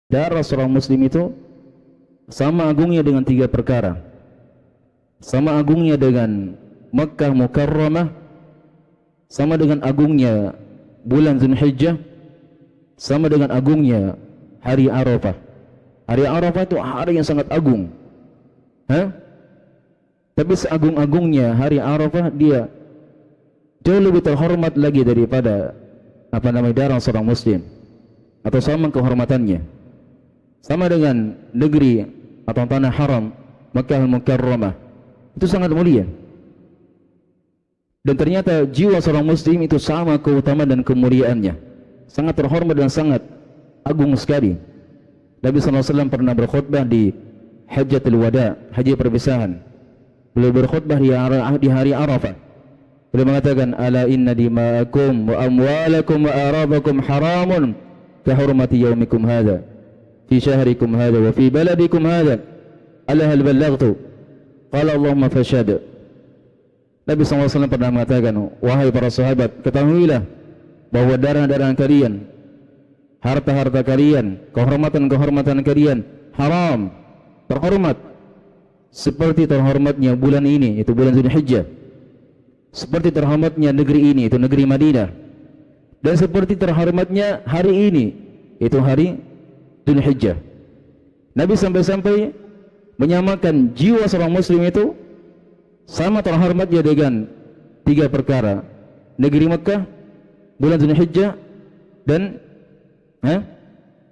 Darah seorang muslim itu sama agungnya dengan tiga perkara. Sama agungnya dengan Makkah Mukarramah, sama dengan agungnya bulan Zulhijjah, sama dengan agungnya hari Arafah. Hari Arafah itu hari yang sangat agung. Tapi seagung-agungnya hari Arafah, dia jauh lebih terhormat lagi daripada darah seorang muslim, atau sama kehormatannya. Sama dengan negeri atau tanah haram Makkah Al-Mukarramah, itu sangat mulia. Dan ternyata jiwa seorang muslim itu sama keutamaan dan kemuliaannya, sangat terhormat dan sangat agung sekali. Nabi SAW pernah berkhutbah di Hajjatul Wada, haji perpisahan. Beliau berkhutbah di hari Arafah. Beliau mengatakan, ala inna dima'akum wa amwalakum wa arabakum haramun kahurmati yaumikum hadha fi syahrikum hadha wa fi baladikum hadha, ala hal ballaghtu? Qala Allahumma fashhad. Nabi SAW pernah mengatakan, wahai para sahabat, ketahuilah bahwa darah-darah kalian, harta-harta kalian, kehormatan-kehormatan kalian haram, terhormat seperti terhormatnya bulan ini, itu bulan Zulhijjah, seperti terhormatnya negeri ini, itu negeri Madinah, dan seperti terhormatnya hari ini, itu hari Zulhijjah. Nabi sampai-sampai menyamakan jiwa seorang muslim itu sama terhormatnya dengan tiga perkara: negeri Mekah, bulan Zulhijjah, dan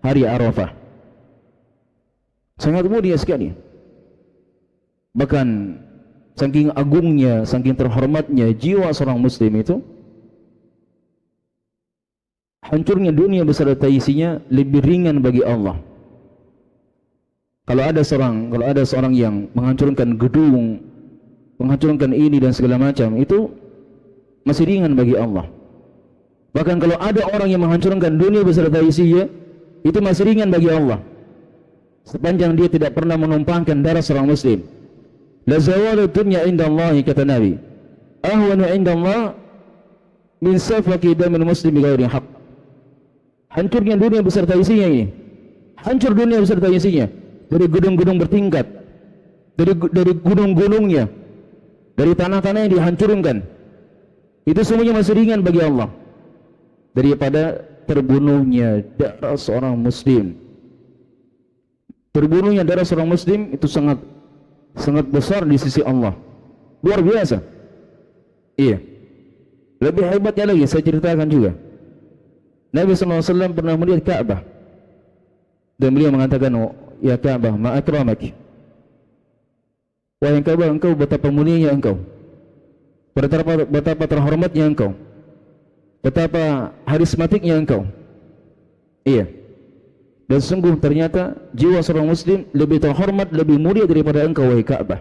hari Arafah. Sangat mulia sekali. Bahkan saking agungnya, saking terhormatnya jiwa seorang muslim itu, hancurnya dunia beserta isinya lebih ringan bagi Allah. Kalau ada seorang yang menghancurkan gedung, menghancurkan ini dan segala macam, itu masih ringan bagi Allah. Bahkan kalau ada orang yang menghancurkan dunia beserta isinya, itu masih ringan bagi Allah, sepanjang dia tidak pernah menumpahkan darah seorang muslim. La zawalu dunya indallahi, kata Nabi, ahwanu indallah min safaki damil muslim bighairi haq. Hancurnya dunia beserta isinya ini, hancur dunia beserta isinya, dari gedung-gedung bertingkat, dari gunung-gunungnya, dari tanah-tanah yang dihancurkan, itu semuanya masih ringan bagi Allah daripada terbunuhnya darah seorang muslim. Terbunuhnya darah seorang muslim itu sangat besar di sisi Allah, luar biasa. Iya. Lebih hebatnya lagi, saya ceritakan juga. Nabi SAW pernah melihat Ka'bah, dan beliau mengatakan, ya Ka'bah, ma akramak. Wahai Ka'bah, engkau betapa mulianya engkau, betapa terhormatnya engkau, betapa harismatiknya engkau. Iya. Dan sungguh ternyata jiwa seorang muslim lebih terhormat, lebih mulia daripada engkau, wahai Ka'bah.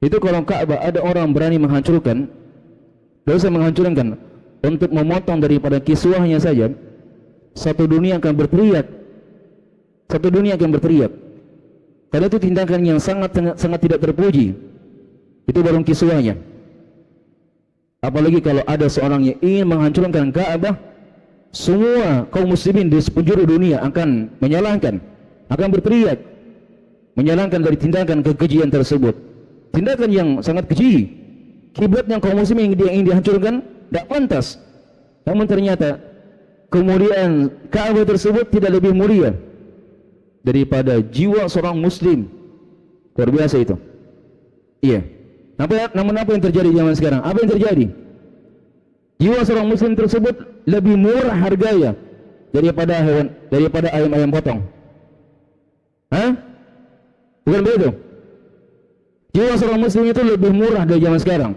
Itu kalau Ka'bah ada orang berani menghancurkan, tidak usah menghancurkan, untuk memotong daripada kiswahnya saja, satu dunia akan berteriak. Satu dunia akan berteriak. Karena itu tindakan yang sangat tidak terpuji. Itu baru kiswahnya. Apalagi kalau ada seorang yang ingin menghancurkan Ka'bah, semua kaum muslimin di sepenjuru dunia akan menyalahkan, akan berteriak, menyalahkan dari tindakan kekejian tersebut. Tindakan yang sangat keji. Kiblatnya kaum muslimin yang ingin dihancurkan tidak pantas. Namun ternyata kemuliaan Ka'bah tersebut tidak lebih mulia daripada jiwa seorang muslim. Luar biasa itu. Iya. Namun apa yang terjadi zaman sekarang? Apa yang terjadi? Jiwa seorang muslim tersebut lebih murah harganya daripada ayam-ayam potong. Bukan begitu? Jiwa seorang muslim itu lebih murah dari zaman sekarang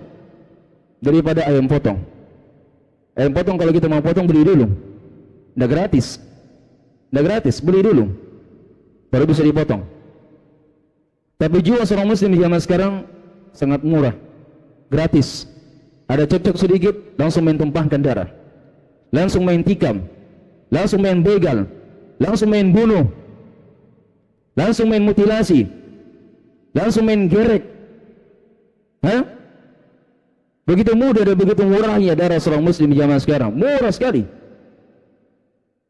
daripada ayam potong. Ayam potong kalau kita mau potong, beli dulu. Nggak gratis. Nggak gratis, beli dulu, baru bisa dipotong. Tapi jiwa seorang muslim di zaman sekarang sangat murah, gratis. Ada cocok sedikit, langsung main tumpahkan darah, langsung main tikam, langsung main begal, langsung main bunuh, langsung main mutilasi, langsung main gerek. Begitu mudah dan begitu murahnya darah seorang muslim di zaman sekarang, murah sekali.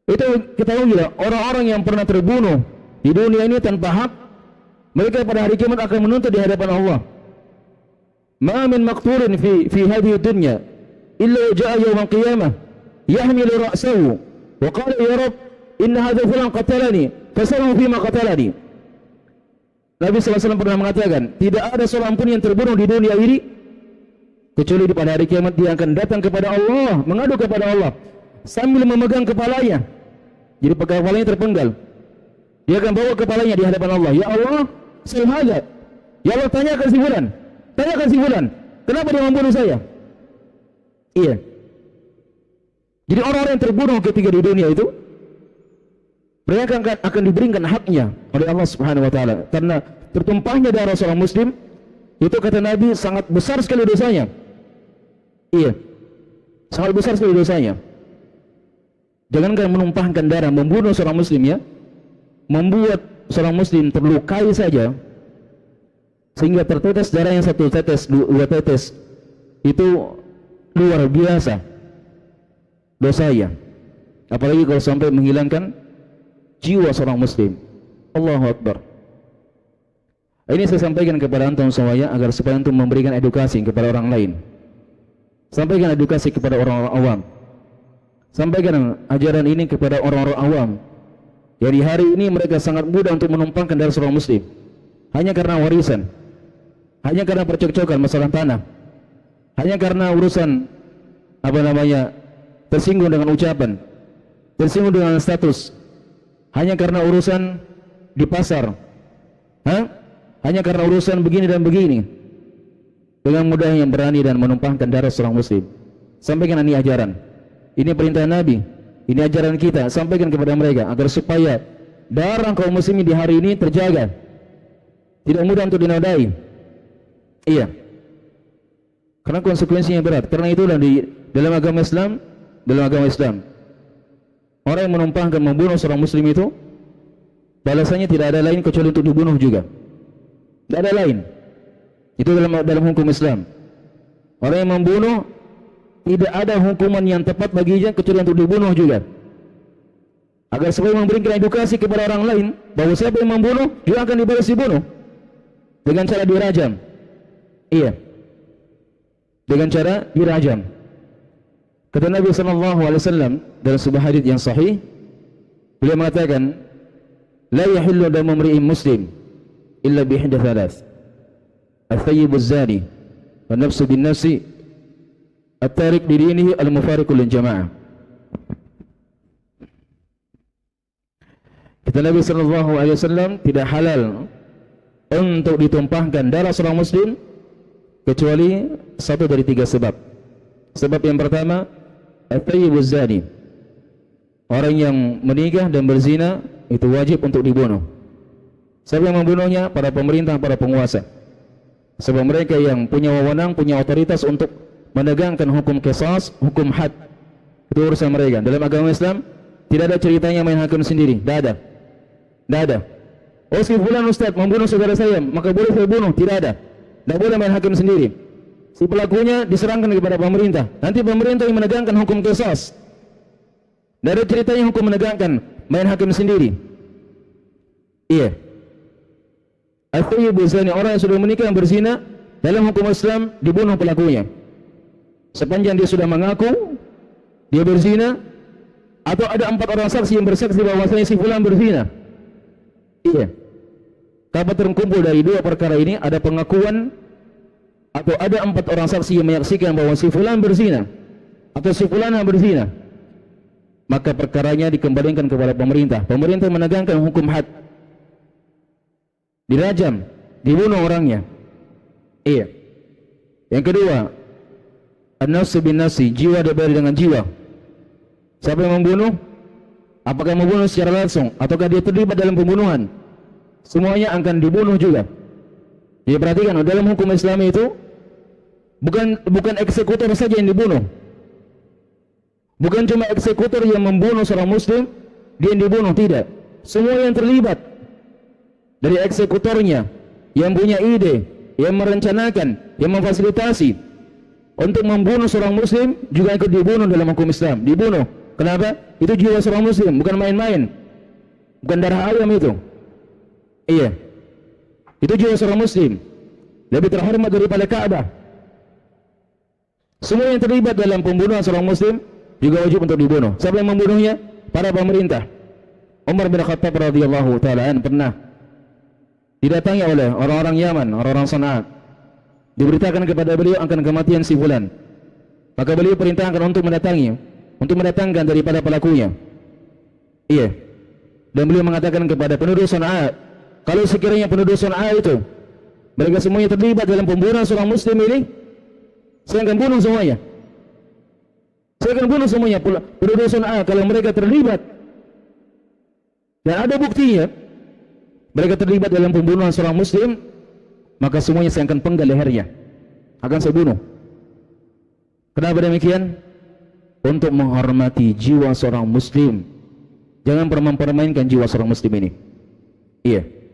Itu ketahuilah, orang-orang yang pernah terbunuh di dunia ini tanpa hak, mereka pada hari kiamat akan menuntut di hadapan Allah. Ma min maqtulin fi hadhihi dunya illa jaa yawm al-qiyamah yahmilu ra'sahu wa qala ya Rabb inna hadha fulan qatalani fasalahu fima qatalani. Nabi SAW pernah mengatakan, tidak ada seorang pun yang terbunuh di dunia ini kecuali pada hari kiamat dia akan datang kepada Allah, mengadu kepada Allah sambil memegang kepalanya. Jadi kepalanya terpenggal. Dia akan bawa kepalanya di hadapan Allah. Ya Allah, sahada. Ya Allah, tanyakan si fulan. Tanyakan si fulan, kenapa dia membunuh saya? Iya. Jadi orang-orang yang terbunuh ketika di dunia itu, mereka akan diberikan haknya oleh Allah Subhanahu wa taala. Karena tertumpahnya darah seorang muslim itu kata Nabi sangat besar sekali dosanya. Iya. Sangat besar sekali dosanya. Jangankan menumpahkan darah, membunuh seorang muslim ya, membuat seorang muslim terlukai saja sehingga tertetes darah yang satu tetes, dua tetes, itu luar biasa dosanya. Apalagi kalau sampai menghilangkan jiwa seorang muslim. Allahu Akbar. Ini saya sampaikan kepada antum semuanya agar supaya antum memberikan edukasi kepada orang lain. Sampaikan edukasi kepada orang-orang awam. Sampaikan ajaran ini kepada orang-orang awam. Jadi hari ini mereka sangat mudah untuk menumpangkan darah seorang muslim hanya karena warisan, hanya karena percekcokan masalah tanah, hanya karena urusan tersinggung dengan ucapan, tersinggung dengan status, hanya karena urusan di pasar, hanya karena urusan begini dan begini. Dengan mudahnya berani dan menumpahkan darah seorang muslim. Sampaikan ini ajaran, ini perintah Nabi, ini ajaran kita. Sampaikan kepada mereka agar supaya darah kaum muslimin di hari ini terjaga, tidak mudah untuk dinodai. Iya, karena konsekuensinya berat. Karena itulah di dalam agama Islam, orang yang menumpahkan membunuh seorang muslim itu balasannya tidak ada lain kecuali untuk dibunuh juga. Tidak ada lain. Itu dalam hukum Islam. Orang yang membunuh tidak ada hukuman yang tepat baginya kecuali untuk dibunuh juga. Agar supaya memberikan edukasi kepada orang lain bahwa siapa yang membunuh juga akan dibalas dibunuh dengan cara dirajam. Iya, dengan cara dirajam. Kata Nabi SAW dalam sebuah hadis yang sahih, beliau mengatakan, la yahillu damu imri'in muslim illa bi ihda thalath, al-thayyibu az-zani, wan-nafsu bin-nafsi, at-tariq li dinihi, al-mufariqu lil-jama'ah. Kata Nabi SAW, tidak halal untuk ditumpahkan darah seorang muslim kecuali satu dari tiga sebab. Sebab yang pertama, at-thayyibu az-zani, orang yang menikah dan berzina itu wajib untuk dibunuh. Siapa yang membunuhnya? Para pemerintah, para penguasa. Sebab mereka yang punya wewenang, punya otoritas untuk menegangkan hukum qisas, hukum had. Itu urusan mereka. Dalam agama Islam tidak ada ceritanya main hakim sendiri. Tidak ada. Tidak ada. Oh, si fulan ustaz membunuh saudara saya, maka boleh saya bunuh. Tidak ada. Tidak boleh main hakim sendiri. Si pelakunya diserahkan kepada pemerintah. Nanti pemerintah yang menegangkan hukum qisas. Tidak ada ceritanya hukum menegangkan main hakim sendiri. Iya. Al-thayyibu az-zani, orang yang sudah menikah dan berzina, dalam hukum Islam dibunuh pelakunya. Sepanjang dia sudah mengaku dia berzina, atau ada 4 orang saksi yang bersaksi bahwasanya si fulan berzina. Iya. Dapat terkumpul dari 2 perkara ini, ada pengakuan atau ada 4 orang saksi yang menyaksikan bahwa si fulan berzina atau si fulana berzina, maka perkaranya dikembalikan kepada pemerintah. Pemerintah menegangkan hukum had, dirajam, dibunuh orangnya. Iya. Yang kedua, an-nafsu bin-nafsi, jiwa dibayar dengan jiwa. Siapa yang membunuh? Apakah yang membunuh secara langsung ataukah dia terlibat dalam pembunuhan? Semuanya akan dibunuh juga. Jadi perhatikan, dalam hukum Islam itu bukan eksekutor saja yang dibunuh. Bukan cuma eksekutor yang membunuh seorang muslim dia yang dibunuh, tidak. Semua yang terlibat, dari eksekutornya, yang punya ide, yang merencanakan, yang memfasilitasi untuk membunuh seorang muslim juga ikut dibunuh dalam hukum Islam. Dibunuh. Kenapa? Itu jiwa seorang muslim, bukan main-main. Bukan darah ayam itu. Iya. Itu jiwa seorang muslim. Lebih terhormat daripada Ka'bah. Semua yang terlibat dalam pembunuhan seorang muslim juga wajib untuk dibunuh. Siapa yang membunuhnya? Para pemerintah. Umar bin Khattab radhiyallahu ta'ala pernah didatangi oleh orang-orang Yaman, orang-orang Sana'a. Diberitakan kepada beliau akan kematian si fulan. Maka beliau perintahkan untuk mendatangkan daripada pelakunya. Iya. Dan beliau mengatakan kepada penduduk Sana'a, kalau sekiranya penduduk Sana'a itu mereka semuanya terlibat dalam pembunuhan seorang muslim ini, saya akan bunuh semuanya. Saya akan bunuh semuanya. Penduduk Sana'a kalau mereka terlibat dan ada buktinya mereka terlibat dalam pembunuhan seorang muslim, maka semuanya saya akan penggal lehernya, akan saya bunuh. Kenapa demikian? Untuk menghormati jiwa seorang muslim. Jangan pernah mempermainkan jiwa seorang muslim ini. Iya.